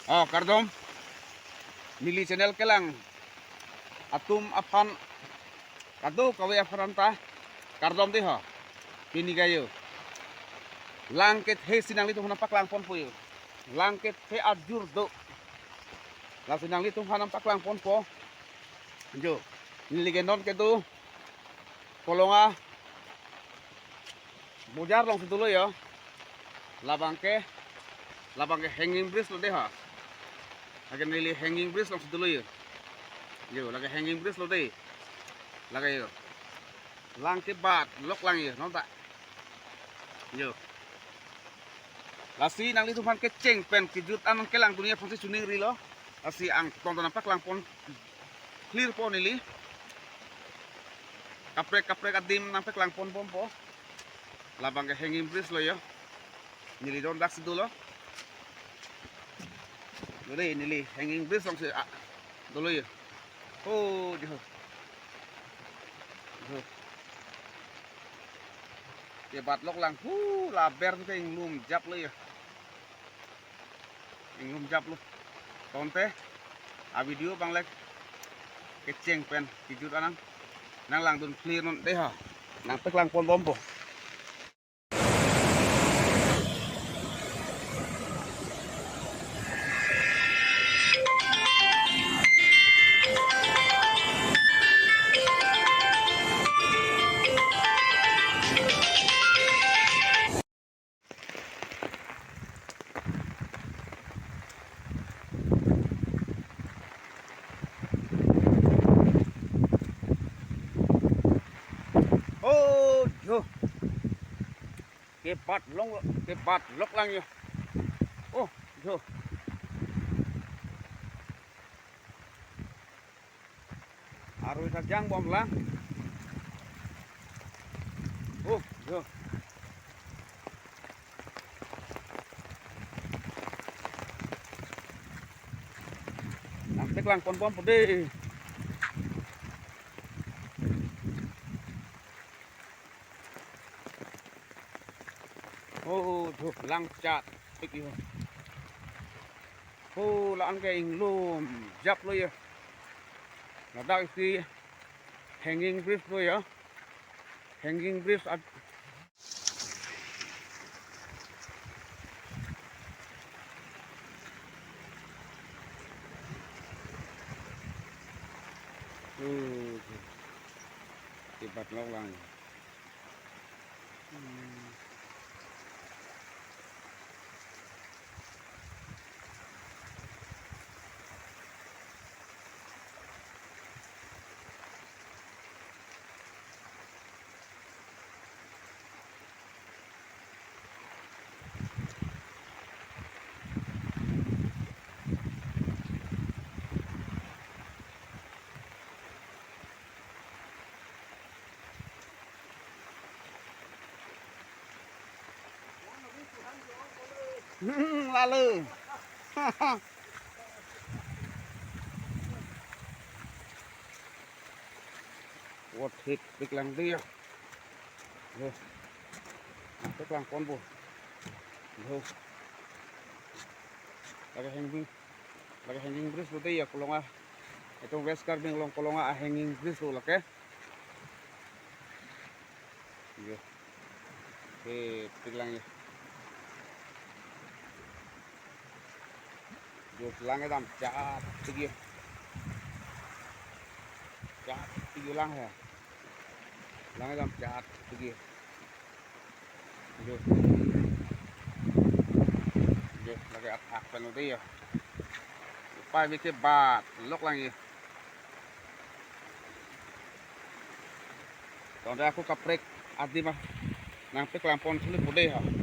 Oh, kardom. Nili channel ke lang. Atum apan. Kado kawe afaranta. Kardom deh ha. Pini kayo. Langket he sinang litu nampak langpon po yo. Langket he ajur do. La sinang litu nampak langpon po. Jo. Nili gendon ke tu. Kolonga. Bujar long situlo yo. Labang ke hanging bridge lo deh ha. Lagi nili hanging bridge long situlo yo. Yo, lagi hanging bridge lo deh. Lagi yo. Lang ke bat lok lang yo, nontak. Yo. Lasi nang litu fan keceng pen kijut anong kelang dunia fonsi suning rilo. Lasi ang tonton nampak lang pon clear po nili. Kaprek adim nampak lang pon po. Labang ke hanging bridge lo yo. Nili don dak sidulo. Dole nili hanging bridge long si dolo yo. Oh, jo. Jo. Ya batlok lang. Laber tuh kayak ngelum jap lo ya. Ngelum jap lo. Tonte. A video bang lek keceng pen kijut anang. Nang lang dun clear non deh ha. Nang pek lang pon bombo. Oh, jo. Kepat lok lang yo. Oh, jo. Aru sajang bom lang. Oh, jo. Nampek lang pon pede. Oh, jo lang cat pik yo. Oh, laan kaing lum jap lo yo. Nadak si hanging bridge lo ya. Hanging bridge Tibat lok lang. Lalu. What hit big lang dia. Yo. Big lang pon bu. Yo. Lagi hanging bridge lo ya kolonga. Itu west carbing long kolonga hanging bridge lo lake. Yo. Big lang ya. Yo lang dam chat tigih. Chat tigih lang ya. Lang dam chat tigih. Yo. Yo lagi atak pen lo dia. Pai bikin bat lok lang ya. Tanda aku kaprek adi mah nang pek lampon sulit bude ha.